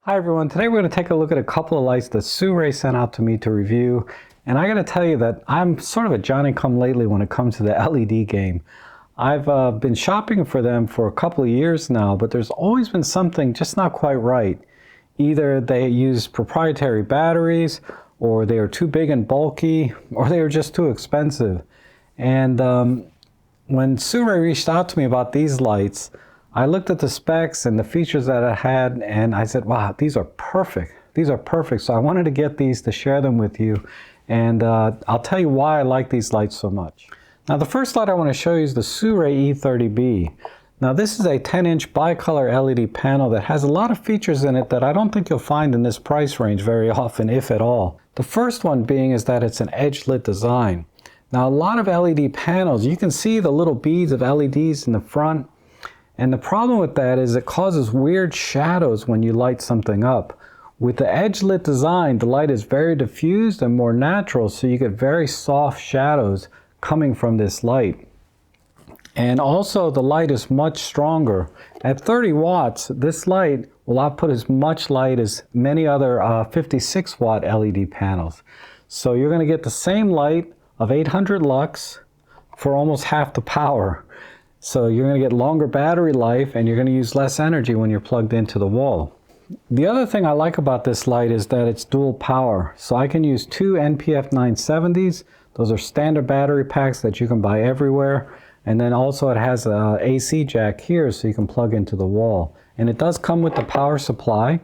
Hi everyone, today we're going to take a look at a couple of lights that Sirui sent out to me to review. And I got to tell you that I'm sort of a Johnny-come-lately when it comes to the LED game. I've been shopping for them for a couple of years now, but there's always been something just not quite right. Either they use proprietary batteries, or they are too big and bulky, or they are just too expensive. And when Sirui reached out to me about these lights, I looked at the specs and the features that it had, and I said, wow, these are perfect. These are perfect. So I wanted to get these to share them with you. And I'll tell you why I like these lights so much. Now, the first light I want to show you is the Sirui E30b. Now, this is a 10-inch bicolor LED panel that has a lot of features in it that I don't think you'll find in this price range very often, if at all. The first one being is that it's an edge-lit design. Now, a lot of LED panels, you can see the little beads of LEDs in the front. And the problem with that is it causes weird shadows when you light something up. With the edge-lit design, the light is very diffused and more natural, so you get very soft shadows coming from this light. And also the light is much stronger. At 30 watts, this light will output as much light as many other 56-watt LED panels. So you're going to get the same light of 800 lux for almost half the power. So you're going to get longer battery life and you're going to use less energy when you're plugged into the wall. The other thing I like about this light is that it's dual power. So I can use two NPF 970s. Those are standard battery packs that you can buy everywhere. And then also it has an AC jack here so you can plug into the wall. And it does come with the power supply.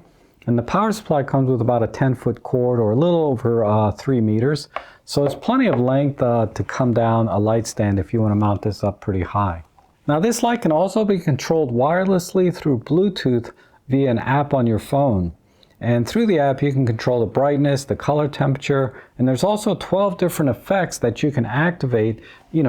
And the power supply comes with about a 10-foot cord or a little over 3 meters. So it's plenty of length to come down a light stand if you want to mount this up pretty high. Now, this light can also be controlled wirelessly through Bluetooth via an app on your phone. And through the app, you can control the brightness, the color temperature, and there's also 12 different effects that you can activate,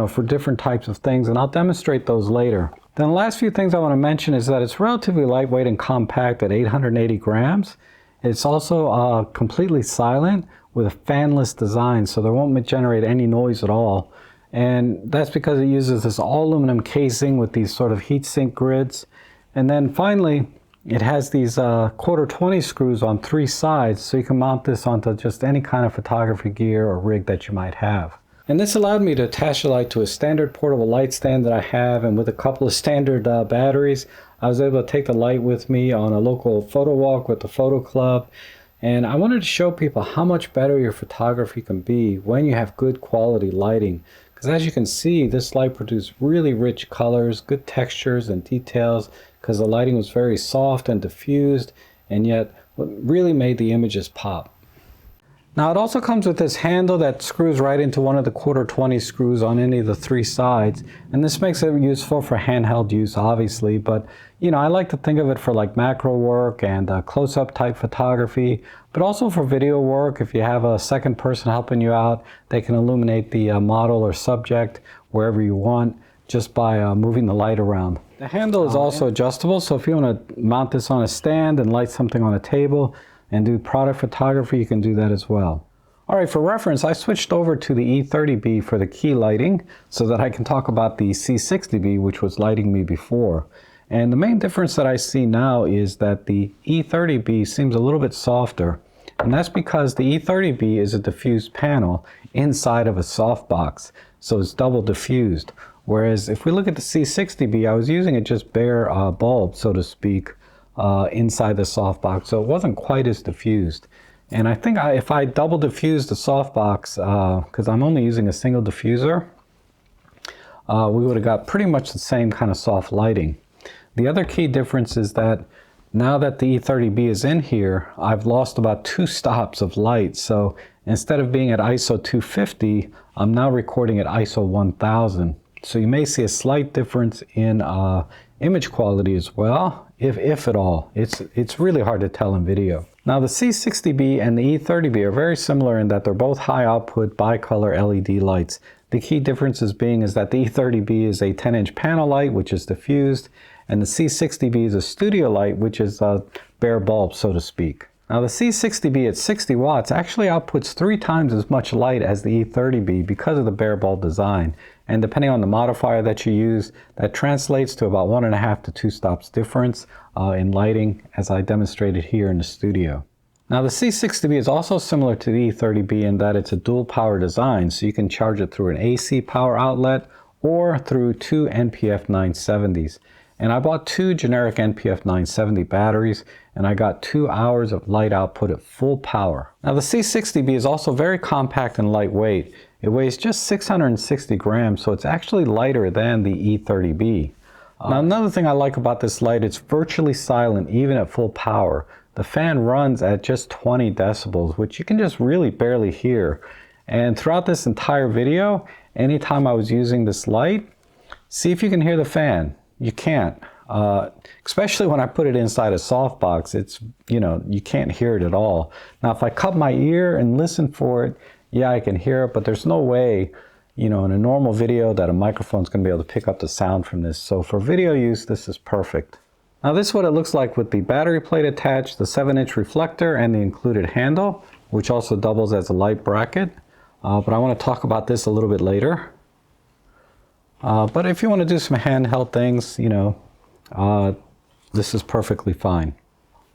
for different types of things, and I'll demonstrate those later. Then the last few things I want to mention is that it's relatively lightweight and compact at 880 grams. It's also completely silent with a fanless design, so there won't generate any noise at all. And that's because it uses this all aluminum casing with these sort of heat sink grids. And then finally, it has these quarter 20 screws on 3 sides, so you can mount this onto just any kind of photography gear or rig that you might have. And this allowed me to attach the light to a standard portable light stand that I have, and with a couple of standard batteries, I was able to take the light with me on a local photo walk with the photo club. And I wanted to show people how much better your photography can be when you have good quality lighting. Because as you can see, this light produced really rich colors, good textures and details, because the lighting was very soft and diffused, and yet what really made the images pop. Now, it also comes with this handle that screws right into one of the quarter 20 screws on any of the 3 sides, and this makes it useful for handheld use, obviously, but I like to think of it for like macro work and close-up type photography, but also for video work. If you have a second person helping you out, they can illuminate the model or subject wherever you want just by moving the light around. The handle is also adjustable, so if you want to mount this on a stand and light something on a table and do product photography, you can do that as well. All right, for reference, I switched over to the E30b for the key lighting so that I can talk about the C60B, which was lighting me before. And the main difference that I see now is that the E30b seems a little bit softer. And that's because the E30b is a diffused panel inside of a softbox, so it's double diffused. Whereas if we look at the C60B, I was using it just bare bulb, so to speak, inside the softbox, so it wasn't quite as diffused. And I think if I double diffuse the softbox, because I'm only using a single diffuser, we would have got pretty much the same kind of soft lighting. The other key difference is that now that the E30b is in here, I've lost about 2 stops of light. So instead of being at ISO 250, I'm now recording at ISO 1000. So you may see a slight difference in image quality as well, if at all. It's really hard to tell in video. Now, the C60B and the E30b are very similar in that they're both high output bicolor LED lights. The key differences being is that the E30b is a 10-inch panel light, which is diffused, and the C60B is a studio light, which is a bare bulb, so to speak. Now, the C60B at 60 watts actually outputs 3 times as much light as the E30b because of the bare bulb design. And depending on the modifier that you use, that translates to about 1.5 to 2 stops difference in lighting, as I demonstrated here in the studio. Now the C60B is also similar to the E30b in that it's a dual power design, so you can charge it through an AC power outlet or through 2 NPF 970s. And I bought 2 generic NPF 970 batteries, and I got 2 hours of light output at full power. Now the C60B is also very compact and lightweight. It weighs just 660 grams, so it's actually lighter than the E30b. Now another thing I like about this light, it's virtually silent even at full power. The fan runs at just 20 decibels, which you can just really barely hear. And throughout this entire video, anytime I was using this light, see if you can hear the fan. You can't. Especially when I put it inside a softbox, it's, you can't hear it at all. Now if I cup my ear and listen for it, yeah, I can hear it, but there's no way, in a normal video that a microphone's going to be able to pick up the sound from this. So for video use, this is perfect. Now this is what it looks like with the battery plate attached, the 7-inch reflector, and the included handle, which also doubles as a light bracket. But I want to talk about this a little bit later. But if you want to do some handheld things, this is perfectly fine.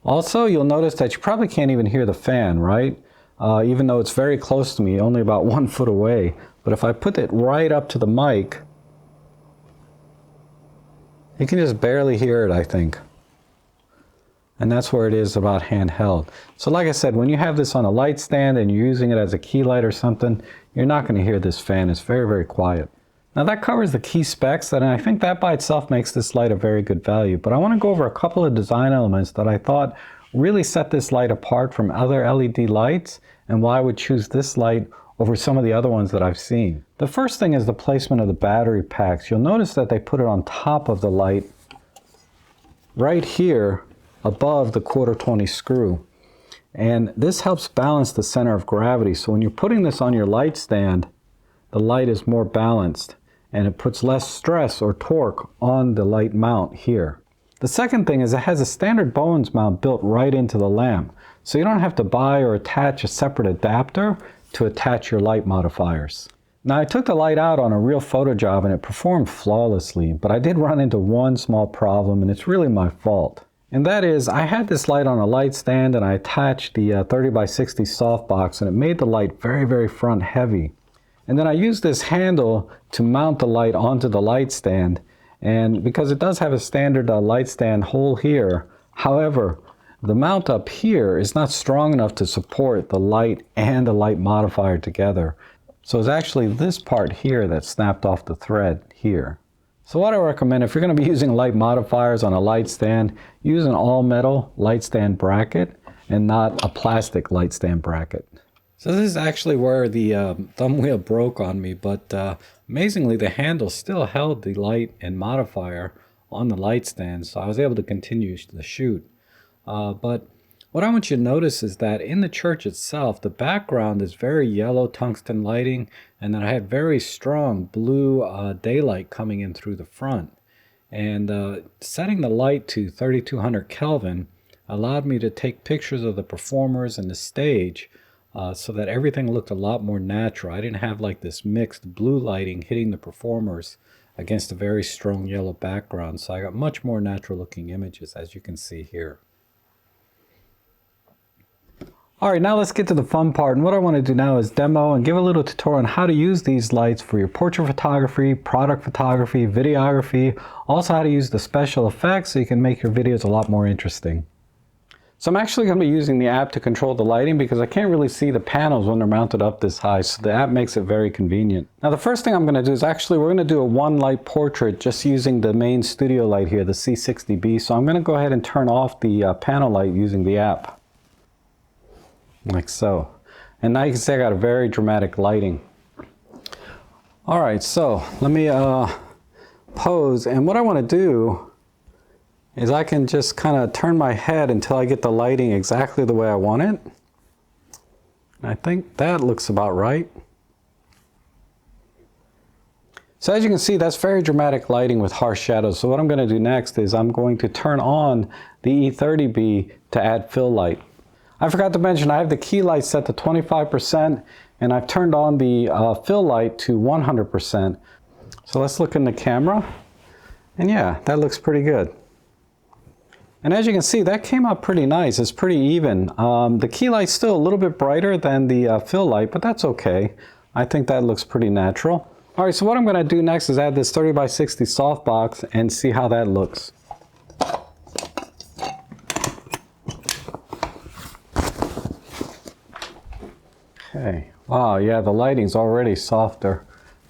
Also, you'll notice that you probably can't even hear the fan, right? Even though it's very close to me, only about 1 foot away. But if I put it right up to the mic, you can just barely hear it, I think. And that's where it is about handheld. So like I said, when you have this on a light stand and you're using it as a key light or something, you're not going to hear this fan. It's very, very quiet. Now that covers the key specs, and I think that by itself makes this light a very good value. But I want to go over a couple of design elements that I thought really set this light apart from other LED lights and why I would choose this light over some of the other ones that I've seen. The first thing is the placement of the battery packs. You'll notice that they put it on top of the light right here above the 1/4-20 screw. And this helps balance the center of gravity. So when you're putting this on your light stand, the light is more balanced and it puts less stress or torque on the light mount here. The second thing is it has a standard Bowens mount built right into the lamp. So you don't have to buy or attach a separate adapter to attach your light modifiers. Now I took the light out on a real photo job and it performed flawlessly, but I did run into one small problem, and it's really my fault. And that is, I had this light on a light stand and I attached the 30x60 softbox, and it made the light very, very front heavy. And then I used this handle to mount the light onto the light stand, and because it does have a standard light stand hole here, however, the mount up here is not strong enough to support the light and the light modifier together. So it's actually this part here that snapped off the thread here. So what I recommend, if you're going to be using light modifiers on a light stand, use an all-metal light stand bracket and not a plastic light stand bracket. So this is actually where the thumb wheel broke on me, but amazingly the handle still held the light and modifier on the light stand, so I was able to continue the shoot. But what I want you to notice is that in the church itself, the background is very yellow tungsten lighting, and then I had very strong blue daylight coming in through the front. And setting the light to 3200 Kelvin allowed me to take pictures of the performers and the stage so that everything looked a lot more natural. I didn't have like this mixed blue lighting hitting the performers against a very strong yellow background, so I got much more natural looking images, as you can see here. Alright, now let's get to the fun part, and what I want to do now is demo and give a little tutorial on how to use these lights for your portrait photography, product photography, videography, also how to use the special effects so you can make your videos a lot more interesting. So I'm actually going to be using the app to control the lighting because I can't really see the panels when they're mounted up this high, so the app makes it very convenient. Now the first thing I'm going to do is we're going to do a one light portrait just using the main studio light here, the C60B. So I'm going to go ahead and turn off the panel light using the app. Like so. And now you can see I got a very dramatic lighting. Alright, so let me pose, and what I want to do is I can just kind of turn my head until I get the lighting exactly the way I want it. I think that looks about right. So as you can see, that's very dramatic lighting with harsh shadows. So what I'm going to do next is I'm going to turn on the E30b to add fill light. I forgot to mention I have the key light set to 25% and I've turned on the fill light to 100%. So let's look in the camera. And yeah, that looks pretty good. And as you can see, that came out pretty nice. It's pretty even. The key light's still a little bit brighter than the fill light, but that's okay. I think that looks pretty natural. All right, so what I'm gonna do next is add this 30x60 softbox and see how that looks. Okay, wow, yeah, the lighting's already softer.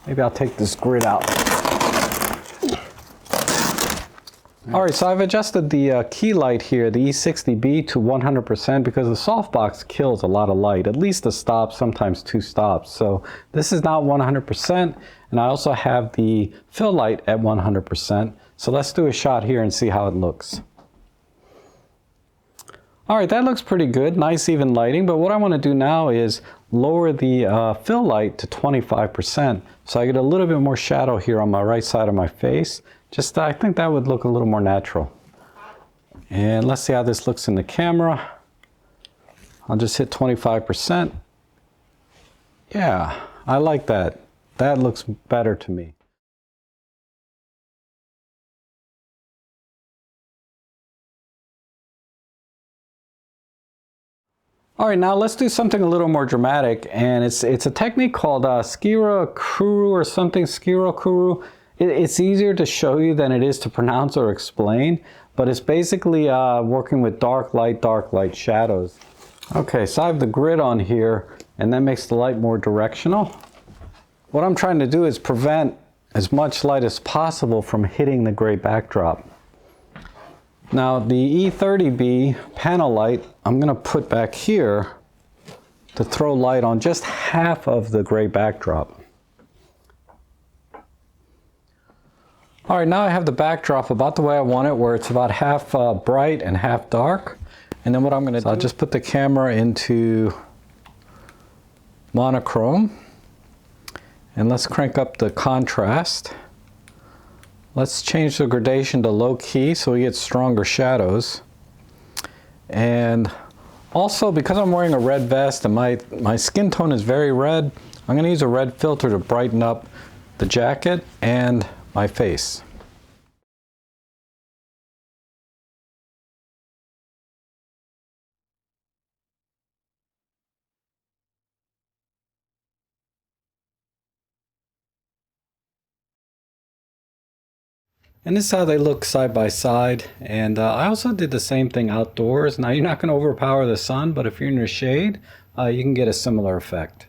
Maybe I'll take this grid out. All right, so I've adjusted the key light here, the E60B, to 100% because the softbox kills a lot of light, at least a stop, sometimes 2 stops. So this is now 100%, and I also have the fill light at 100%. So let's do a shot here and see how it looks. All right, that looks pretty good, nice even lighting, but what I want to do now is lower the fill light to 25%, so I get a little bit more shadow here on my right side of my face. Just, I think that would look a little more natural. And let's see how this looks in the camera. I'll just hit 25%. Yeah, I like that. That looks better to me. All right, now let's do something a little more dramatic, and it's a technique called Sirui or something, Sirui. It's easier to show you than it is to pronounce or explain, but it's basically working with dark light shadows. Okay, so I have the grid on here, and that makes the light more directional. What I'm trying to do is prevent as much light as possible from hitting the gray backdrop. Now the E30b panel light, I'm going to put back here to throw light on just half of the gray backdrop. All right, now I have the backdrop about the way I want it, where it's about half bright and half dark. And then what I'm going to do, I'll just put the camera into monochrome. And let's crank up the contrast. Let's change the gradation to low key so we get stronger shadows. And also, because I'm wearing a red vest and my skin tone is very red, I'm going to use a red filter to brighten up the jacket and my face. And this is how they look side by side. And I also did the same thing outdoors. Now you're not going to overpower the sun, but if you're in the shade, you can get a similar effect.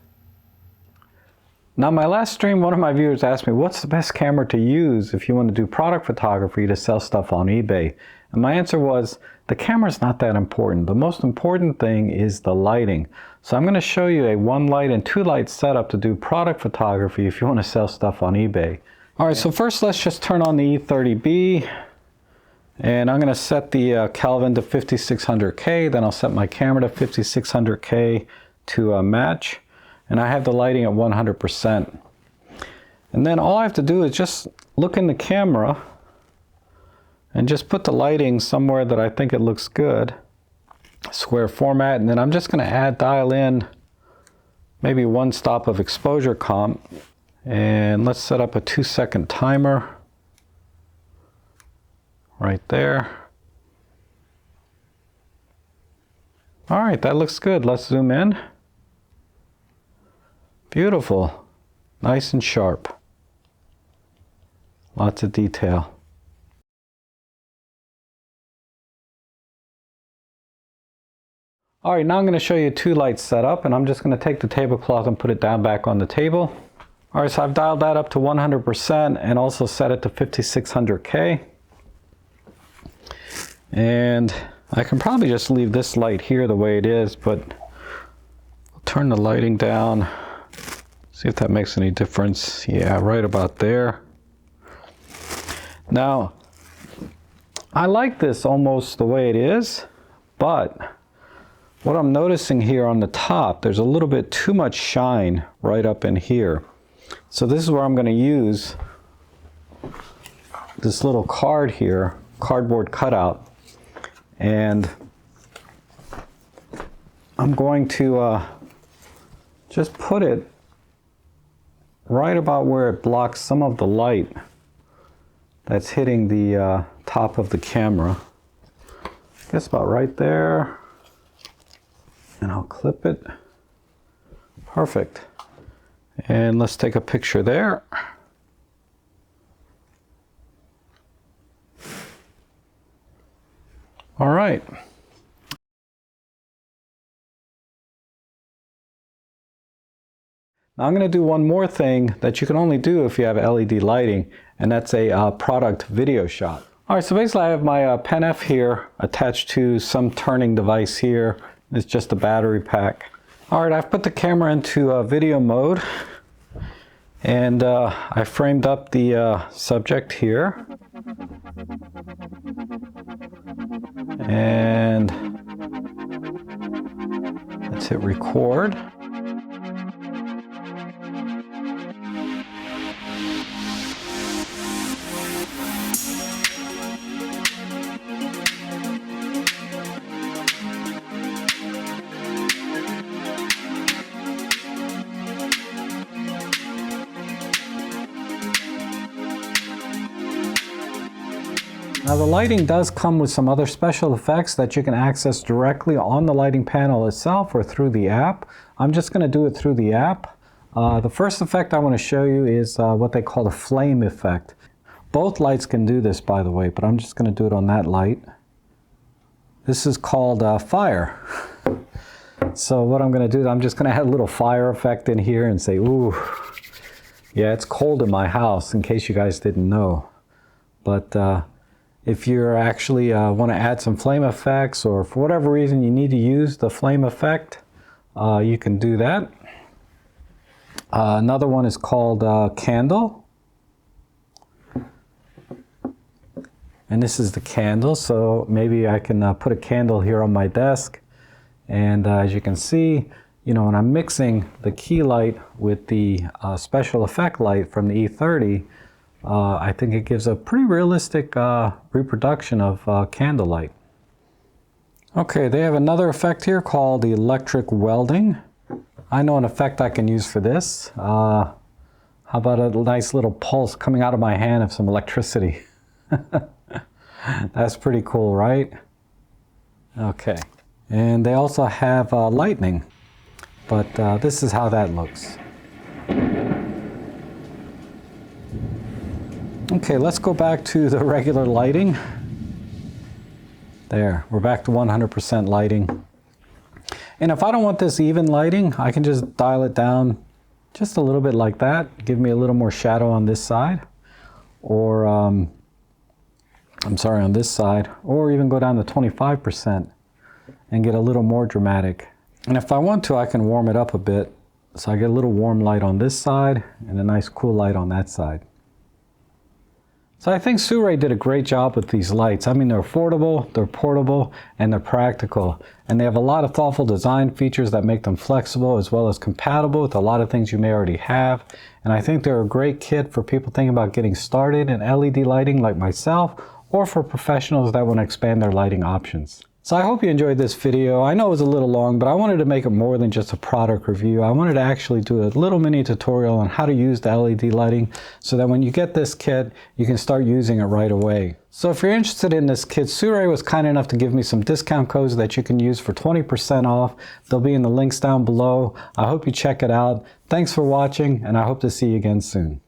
Now my last stream, one of my viewers asked me, what's the best camera to use if you want to do product photography to sell stuff on eBay? And my answer was, the camera's not that important. The most important thing is the lighting. So I'm going to show you a 1 light and 2 light setup to do product photography if you want to sell stuff on eBay. All right, so first let's just turn on the E30B. And I'm going to set the Kelvin to 5600K. Then I'll set my camera to 5600K to match. And I have the lighting at 100%. And then all I have to do is just look in the camera and just put the lighting somewhere that I think it looks good. Square format, and then I'm just going to dial in maybe 1 stop of exposure comp. And let's set up a 2-second timer right there. All right, that looks good. Let's zoom in. Beautiful, nice and sharp. Lots of detail. All right, now I'm going to show you 2 light setup, and I'm just going to take the tablecloth and put it down back on the table. All right, so I've dialed that up to 100% and also set it to 5600K. And I can probably just leave this light here the way it is, but I'll turn the lighting down. See if that makes any difference. Yeah, right about there. Now, I like this almost the way it is, but what I'm noticing here on the top, there's a little bit too much shine right up in here. So this is where I'm going to use this little card here, cardboard cutout, and I'm going to just put it right about where it blocks some of the light that's hitting the top of the camera. I guess about right there. And I'll clip it. Perfect. And let's take a picture there. All right. Now I'm going to do one more thing that you can only do if you have LED lighting, and that's a product video shot. All right, so basically I have my Pen F here attached to some turning device here. It's just a battery pack. All right, I've put the camera into video mode, and I framed up the subject here. And let's hit record. Now the lighting does come with some other special effects that you can access directly on the lighting panel itself or through the app. I'm just going to do it through the app. The first effect I want to show you is what they call the flame effect. Both lights can do this, by the way, but I'm just going to do it on that light. This is called fire. So what I'm going to do is I'm just going to add a little fire effect in here and say, ooh, yeah, it's cold in my house, in case you guys didn't know. But if you actually want to add some flame effects, or for whatever reason you need to use the flame effect, you can do that. Another one is called candle. And this is the candle, so maybe I can put a candle here on my desk. And as you can see, you know, when I'm mixing the key light with the special effect light from the E30, I think it gives a pretty realistic reproduction of candlelight. Okay, they have another effect here called the electric welding. I know an effect I can use for this. How about a nice little pulse coming out of my hand of some electricity? That's pretty cool, right? Okay, and they also have lightning, but this is how that looks. Okay, let's go back to the regular lighting. There, we're back to 100% lighting. And if I don't want this even lighting, I can just dial it down just a little bit like that. Give me a little more shadow on this side. Or, I'm sorry, on this side. Or even go down to 25% and get a little more dramatic. And if I want to, I can warm it up a bit. So I get a little warm light on this side and a nice cool light on that side. So I think Sirui did a great job with these lights. I mean, they're affordable, they're portable, and they're practical. And they have a lot of thoughtful design features that make them flexible as well as compatible with a lot of things you may already have. And I think they're a great kit for people thinking about getting started in LED lighting like myself, or for professionals that want to expand their lighting options. So I hope you enjoyed this video. I know it was a little long, but I wanted to make it more than just a product review. I wanted to actually do a little mini tutorial on how to use the LED lighting so that when you get this kit, you can start using it right away. So if you're interested in this kit, Sirui was kind enough to give me some discount codes that you can use for 20% off. They'll be in the links down below. I hope you check it out. Thanks for watching, and I hope to see you again soon.